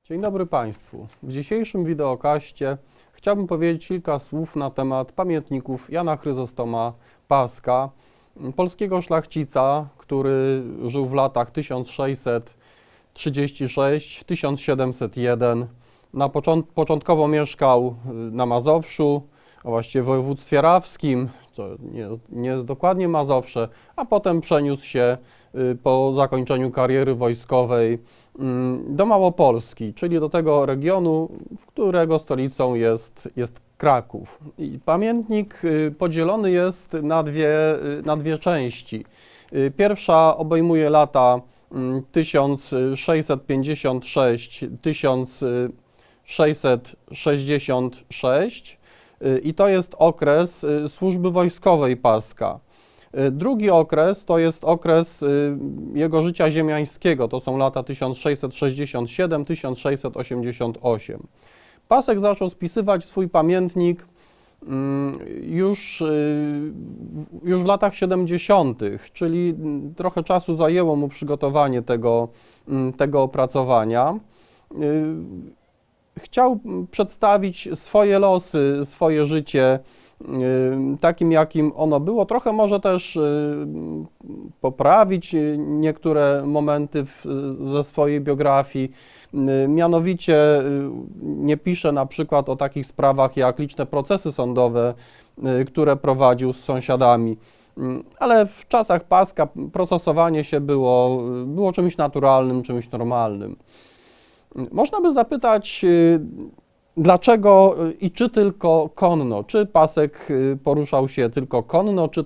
Dzień dobry Państwu. W dzisiejszym wideokaście chciałbym powiedzieć kilka słów na temat pamiętników Jana Chryzostoma Paska, polskiego szlachcica, który żył w latach 1636-1701. Początkowo mieszkał na Mazowszu, a właściwie w województwie rawskim, to nie jest dokładnie Mazowsze, a potem przeniósł się po zakończeniu kariery wojskowej do Małopolski, czyli do tego regionu, którego stolicą jest Kraków. I pamiętnik podzielony jest na dwie części. Pierwsza obejmuje lata 1656-1666 i to jest okres służby wojskowej Paska. Drugi okres to jest okres jego życia ziemiańskiego, to są lata 1667-1688. Pasek zaczął spisywać swój pamiętnik już w latach 70., czyli trochę czasu zajęło mu przygotowanie tego opracowania. Chciał przedstawić swoje losy, swoje życie takim, jakim ono było. Trochę może też poprawić niektóre momenty ze swojej biografii. Mianowicie nie pisze na przykład o takich sprawach jak liczne procesy sądowe, które prowadził z sąsiadami. Ale w czasach Paska procesowanie się było czymś naturalnym, czymś normalnym. Można by zapytać, dlaczego i czy tylko konno? Czy Pasek poruszał się tylko konno, czy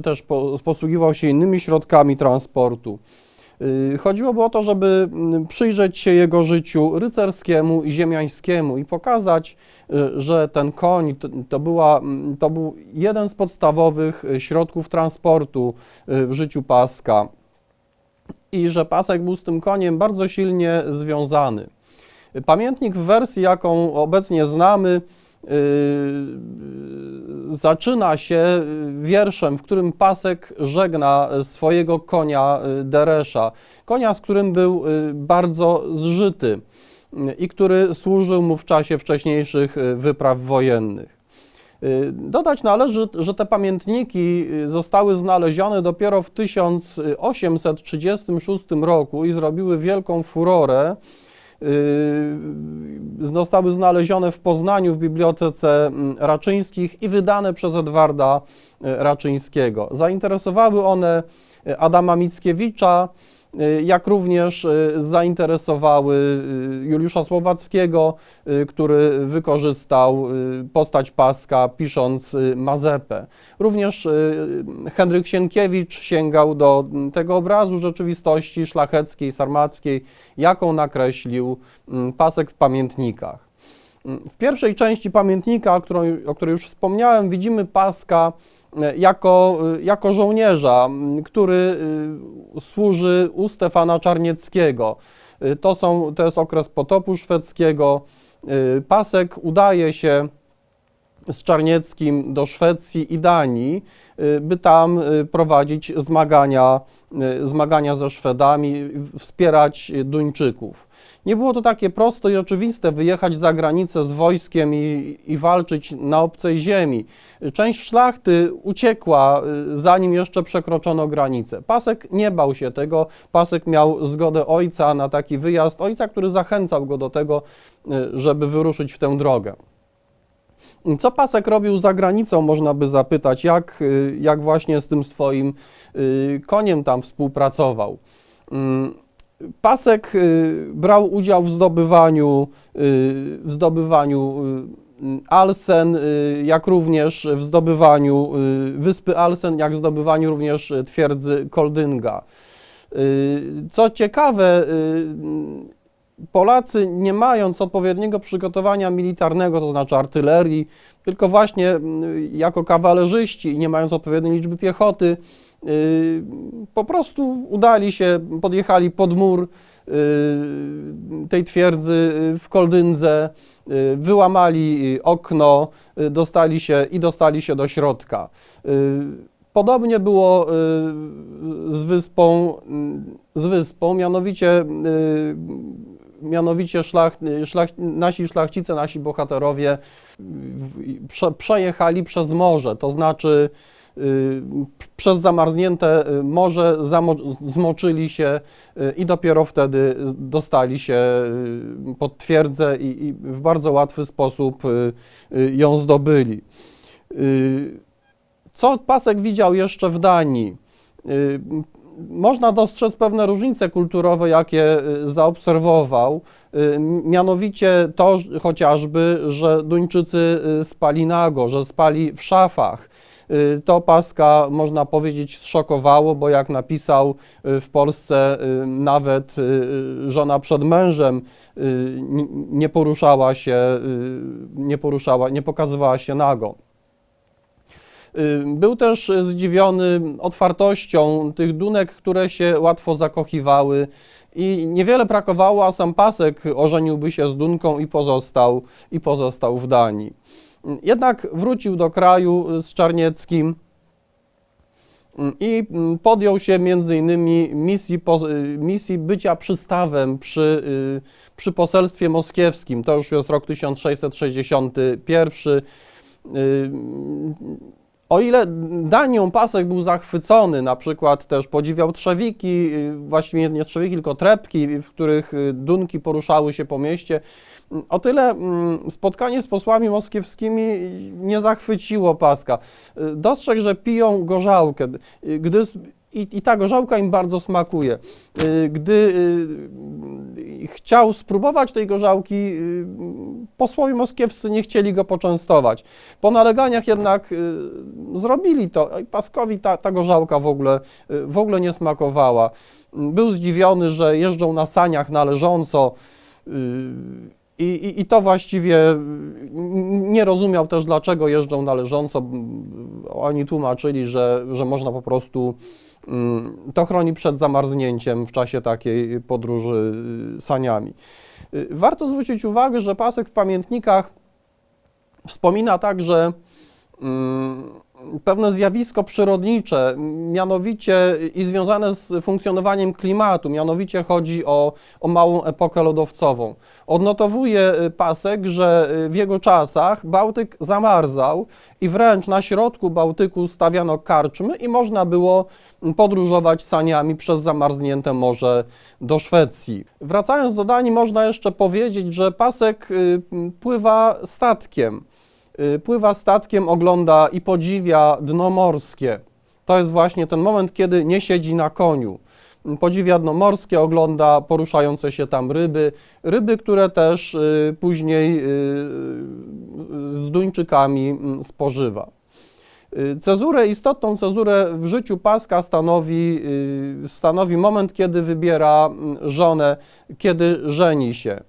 też posługiwał się innymi środkami transportu? Chodziłoby o to, żeby przyjrzeć się jego życiu rycerskiemu i ziemiańskiemu i pokazać, że ten koń to był jeden z podstawowych środków transportu w życiu Paska i że Pasek był z tym koniem bardzo silnie związany. Pamiętnik w wersji, jaką obecnie znamy, zaczyna się wierszem, w którym Pasek żegna swojego konia Deresza, konia, z którym był bardzo zżyty i który służył mu w czasie wcześniejszych wypraw wojennych. Dodać należy, że te pamiętniki zostały znalezione dopiero w 1836 roku i zrobiły wielką furorę. Zostały znalezione w Poznaniu w Bibliotece Raczyńskich i wydane przez Edwarda Raczyńskiego. Zainteresowały one Adama Mickiewicza, jak również zainteresowały Juliusza Słowackiego, który wykorzystał postać Paska, pisząc Mazepę. Również Henryk Sienkiewicz sięgał do tego obrazu rzeczywistości szlacheckiej, sarmackiej, jaką nakreślił Pasek w pamiętnikach. W pierwszej części pamiętnika, o której już wspomniałem, widzimy Paska jako żołnierza, który służy u Stefana Czarnieckiego. To jest okres potopu szwedzkiego. Pasek udaje się z Czarnieckim do Szwecji i Danii, by tam prowadzić zmagania ze Szwedami, wspierać Duńczyków. Nie było to takie proste i oczywiste wyjechać za granicę z wojskiem i walczyć na obcej ziemi. Część szlachty uciekła, zanim jeszcze przekroczono granicę. Pasek nie bał się tego. Pasek miał zgodę ojca na taki wyjazd, ojca, który zachęcał go do tego, żeby wyruszyć w tę drogę. Co Pasek robił za granicą, można by zapytać, jak właśnie z tym swoim koniem tam współpracował. Pasek brał udział w zdobywaniu Alsen, jak również w zdobywaniu wyspy Alsen, jak w zdobywaniu również twierdzy Koldynga. Co ciekawe, Polacy, nie mając odpowiedniego przygotowania militarnego, to znaczy artylerii, tylko właśnie jako kawalerzyści i nie mając odpowiedniej liczby piechoty, po prostu podjechali pod mur tej twierdzy w Koldyndze, wyłamali okno, dostali się do środka. Podobnie było z wyspą, mianowicie mianowicie nasi szlachcice, nasi bohaterowie przejechali przez morze, to znaczy przez zamarznięte morze zmoczyli się i dopiero wtedy dostali się pod twierdzę i w bardzo łatwy sposób ją zdobyli. Co Pasek widział jeszcze w Danii? Można dostrzec pewne różnice kulturowe, jakie zaobserwował, mianowicie to chociażby, że Duńczycy spali nago, że spali w szafach. To Paska, można powiedzieć, zszokowało, bo jak napisał, w Polsce nawet żona przed mężem nie pokazywała się nago. Był też zdziwiony otwartością tych Dunek, które się łatwo zakochiwały i niewiele brakowało, a sam Pasek ożeniłby się z Dunką i pozostał w Danii. Jednak wrócił do kraju z Czarnieckim i podjął się m.in. misji bycia przystawem przy poselstwie moskiewskim. To już jest rok 1661. O ile Danią Pasek był zachwycony, na przykład też podziwiał trzewiki, właściwie nie trzewiki, tylko trepki, w których Dunki poruszały się po mieście, o tyle spotkanie z posłami moskiewskimi nie zachwyciło Paska. Dostrzegł, że piją gorzałkę, i ta gorzałka im bardzo smakuje. Gdy chciał spróbować tej gorzałki, posłowie moskiewscy nie chcieli go poczęstować. Po naleganiach jednak zrobili to. Paskowi ta gorzałka w ogóle nie smakowała. Był zdziwiony, że jeżdżą na saniach należąco i to właściwie nie rozumiał też, dlaczego jeżdżą należąco. Oni tłumaczyli, że można po prostu to chroni przed zamarznięciem w czasie takiej podróży saniami. Warto zwrócić uwagę, że Pasek w pamiętnikach wspomina także pewne zjawisko przyrodnicze, mianowicie i związane z funkcjonowaniem klimatu, mianowicie chodzi o małą epokę lodowcową. Odnotowuje Pasek, że w jego czasach Bałtyk zamarzał i wręcz na środku Bałtyku stawiano karczmy i można było podróżować saniami przez zamarznięte morze do Szwecji. Wracając do Danii, można jeszcze powiedzieć, że Pasek pływa statkiem. Ogląda i podziwia dno morskie. To jest właśnie ten moment, kiedy nie siedzi na koniu. Podziwia dno morskie, ogląda poruszające się tam ryby, które też później z Duńczykami spożywa. Istotną cezurę w życiu Paska stanowi moment, kiedy wybiera żonę, kiedy żeni się.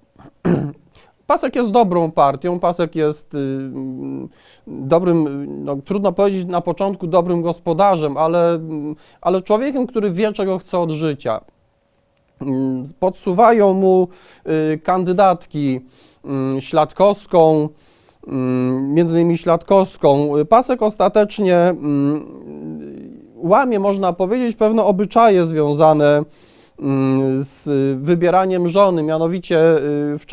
Pasek jest dobrą partią, Pasek jest dobrym, trudno powiedzieć na początku dobrym gospodarzem, ale człowiekiem, który wie, czego chce od życia. Podsuwają mu kandydatki Śladkowską, między innymi Śladkowską. Pasek ostatecznie łamie, można powiedzieć, pewne obyczaje związane z wybieraniem żony, mianowicie w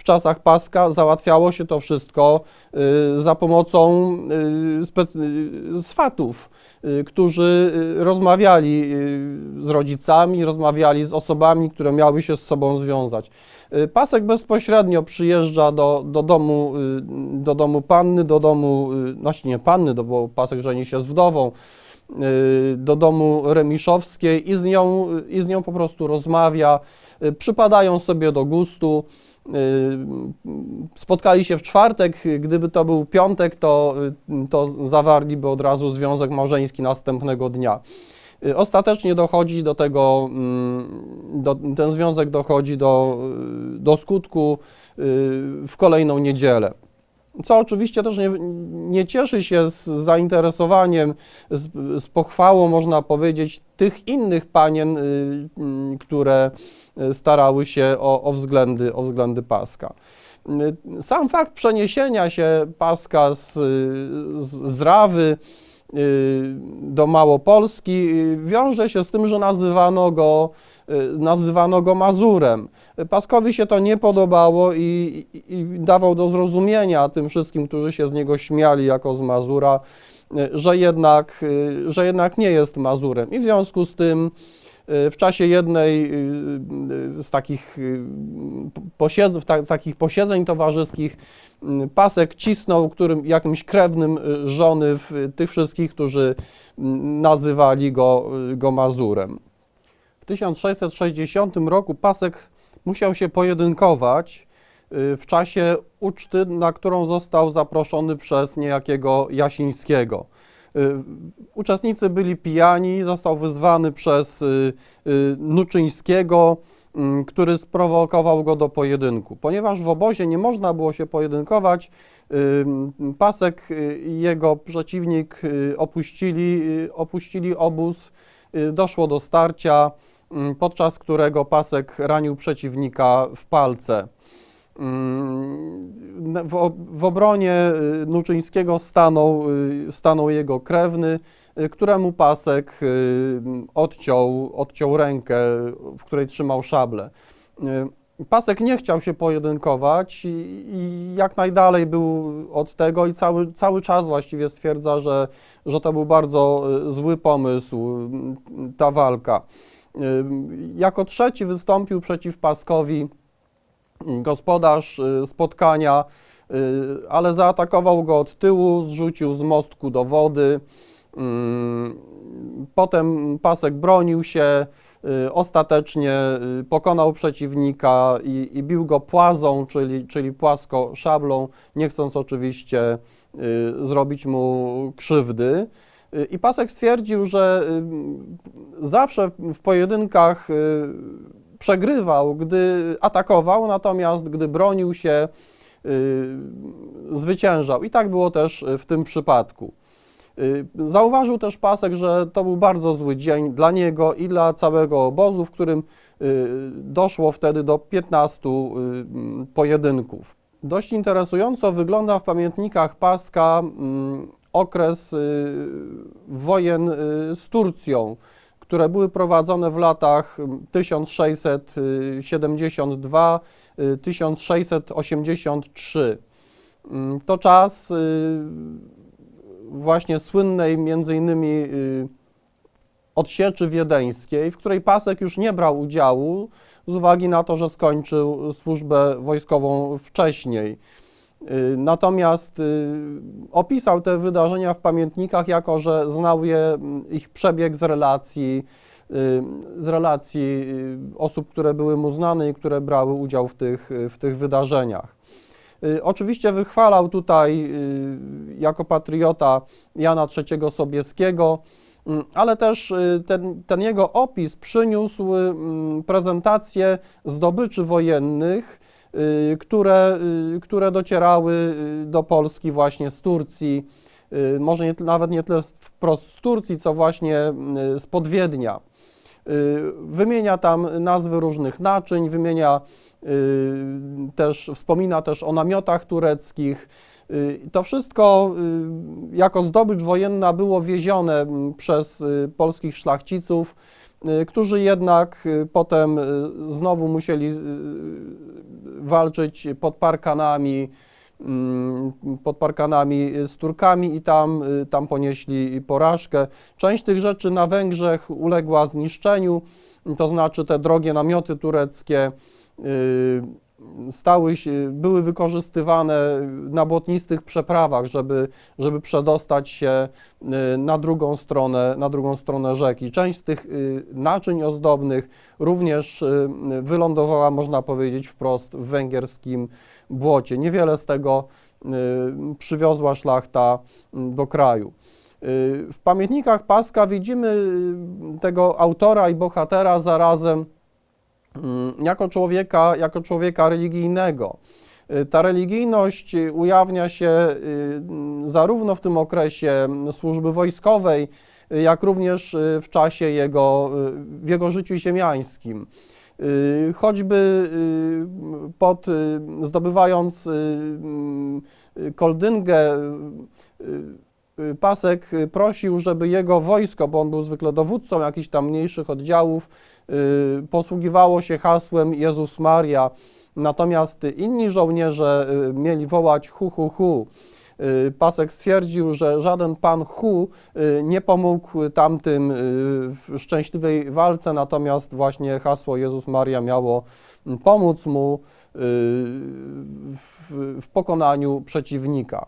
czasach Paska załatwiało się to wszystko za pomocą swatów, którzy rozmawiali z rodzicami, rozmawiali z osobami, które miały się z sobą związać. Pasek bezpośrednio przyjeżdża do domu panny, znaczy nie panny, bo Pasek żeni się z wdową, do domu Remiszowskiej i z nią po prostu rozmawia, przypadają sobie do gustu. Spotkali się w czwartek, gdyby to był piątek, to zawarliby od razu związek małżeński następnego dnia. Ostatecznie dochodzi do tego, ten związek dochodzi do skutku w kolejną niedzielę. Co oczywiście też nie cieszy się z zainteresowaniem, z pochwałą, można powiedzieć, tych innych panien, które starały się o względy Paska. Sam fakt przeniesienia się Paska z Rawy do Małopolski, wiąże się z tym, że nazywano go Mazurem. Paskowi się to nie podobało i dawał do zrozumienia tym wszystkim, którzy się z niego śmiali jako z Mazura, że jednak nie jest Mazurem. I w związku z tym w czasie jednej z takich posiedzeń towarzyskich Pasek cisnął jakimś krewnym żony tych wszystkich, którzy nazywali go Mazurem. W 1660 roku Pasek musiał się pojedynkować w czasie uczty, na którą został zaproszony przez niejakiego Jasińskiego. Uczestnicy byli pijani, został wyzwany przez Nuczyńskiego, który sprowokował go do pojedynku. Ponieważ w obozie nie można było się pojedynkować, Pasek i jego przeciwnik opuścili obóz, doszło do starcia, podczas którego Pasek ranił przeciwnika w palce. W obronie Nuczyńskiego stanął jego krewny, któremu Pasek odciął rękę, w której trzymał szablę. Pasek nie chciał się pojedynkować i jak najdalej był od tego i cały czas właściwie stwierdza, że to był bardzo zły pomysł, ta walka. Jako trzeci wystąpił przeciw Paskowi gospodarz spotkania, ale zaatakował go od tyłu, zrzucił z mostku do wody. Potem Pasek bronił się, ostatecznie pokonał przeciwnika i bił go płazą, czyli płasko szablą, nie chcąc oczywiście zrobić mu krzywdy. I Pasek stwierdził, że zawsze w pojedynkach przegrywał, gdy atakował, natomiast gdy bronił się, zwyciężał. I tak było też w tym przypadku. Zauważył też Pasek, że to był bardzo zły dzień dla niego i dla całego obozu, w którym doszło wtedy do 15 pojedynków. Dość interesująco wygląda w pamiętnikach Paska okres wojen z Turcją, które były prowadzone w latach 1672-1683. To czas właśnie słynnej między innymi odsieczy wiedeńskiej, w której Pasek już nie brał udziału z uwagi na to, że skończył służbę wojskową wcześniej. Natomiast opisał te wydarzenia w pamiętnikach, jako że znał ich przebieg z relacji osób, które były mu znane i które brały udział w tych wydarzeniach. Oczywiście wychwalał tutaj jako patriota Jana III Sobieskiego, ale też ten jego opis przyniósł prezentację zdobyczy wojennych, które docierały do Polski właśnie z Turcji, może nawet nie tyle wprost z Turcji, co właśnie spod Wiednia. Wymienia tam nazwy różnych naczyń, wspomina też o namiotach tureckich. To wszystko jako zdobycz wojenna było wiezione przez polskich szlachciców, którzy jednak potem znowu musieli walczyć pod Parkanami z Turkami i tam ponieśli porażkę. Część tych rzeczy na Węgrzech uległa zniszczeniu, to znaczy te drogie namioty tureckie były wykorzystywane na błotnistych przeprawach, żeby przedostać się na drugą stronę rzeki. Część z tych naczyń ozdobnych również wylądowała, można powiedzieć wprost, w węgierskim błocie. Niewiele z tego przywiozła szlachta do kraju. W pamiętnikach Paska widzimy tego autora i bohatera zarazem jako człowieka religijnego. Ta religijność ujawnia się zarówno w tym okresie służby wojskowej, jak również w czasie w jego życiu ziemiańskim. Choćby zdobywając Koldyngę, Pasek prosił, żeby jego wojsko, bo on był zwykle dowódcą jakichś tam mniejszych oddziałów, posługiwało się hasłem Jezus Maria, natomiast inni żołnierze mieli wołać hu, hu, hu. Pasek stwierdził, że żaden pan Hu nie pomógł tamtym w szczęśliwej walce, natomiast właśnie hasło Jezus Maria miało pomóc mu w pokonaniu przeciwnika.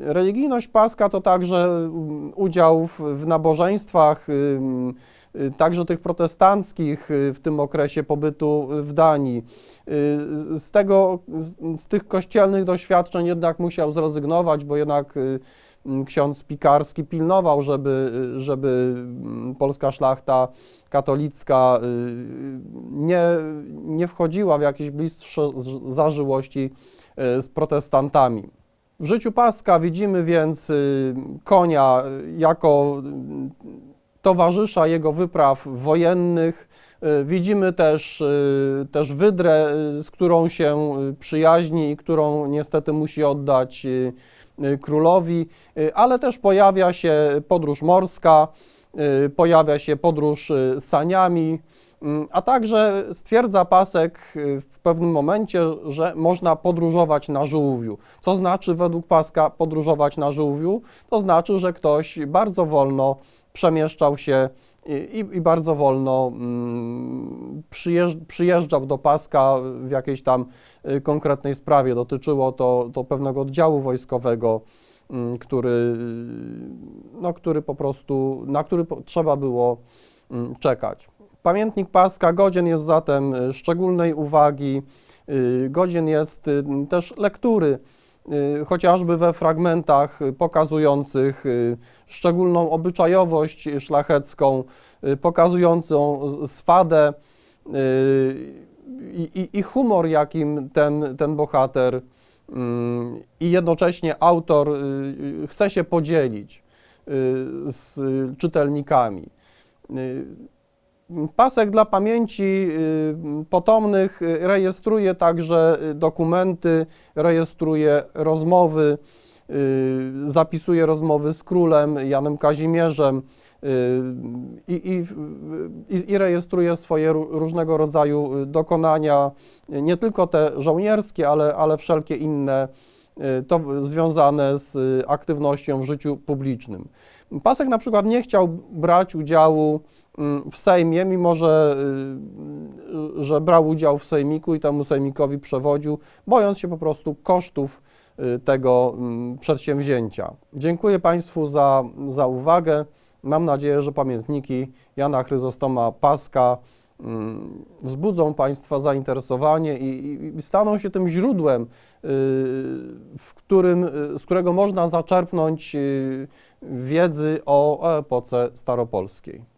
Religijność paska to także udział w nabożeństwach, także tych protestanckich w tym okresie pobytu w Danii. Z tych kościelnych doświadczeń jednak musiał zrezygnować, bo jednak ksiądz Pikarski pilnował, żeby polska szlachta katolicka nie wchodziła w jakieś bliższe zażyłości z protestantami. W życiu Paska widzimy więc konia jako towarzysza jego wypraw wojennych. Widzimy też wydrę, z którą się przyjaźni i którą niestety musi oddać królowi, ale też pojawia się podróż morska, pojawia się podróż saniami, a także stwierdza Pasek w pewnym momencie, że można podróżować na żółwiu. Co znaczy według Paska podróżować na żółwiu? To znaczy, że ktoś bardzo wolno przemieszczał się i bardzo wolno przyjeżdżał do Paska w jakiejś tam konkretnej sprawie. Dotyczyło to pewnego oddziału wojskowego, który po prostu, na który trzeba było czekać. Pamiętnik Paska godzien jest zatem szczególnej uwagi, godzien jest też lektury, chociażby we fragmentach pokazujących szczególną obyczajowość szlachecką, pokazującą swadę i humor, jakim ten bohater i jednocześnie autor chce się podzielić z czytelnikami. Pasek dla pamięci potomnych rejestruje także dokumenty, rejestruje rozmowy, zapisuje rozmowy z królem Janem Kazimierzem i rejestruje swoje różnego rodzaju dokonania, nie tylko te żołnierskie, ale wszelkie inne, to związane z aktywnością w życiu publicznym. Pasek na przykład nie chciał brać udziału w Sejmie, mimo że brał udział w sejmiku i temu sejmikowi przewodził, bojąc się po prostu kosztów tego przedsięwzięcia. Dziękuję Państwu za uwagę. Mam nadzieję, że pamiętniki Jana Chryzostoma Paska wzbudzą Państwa zainteresowanie i staną się tym źródłem, z którego można zaczerpnąć wiedzy o epoce staropolskiej.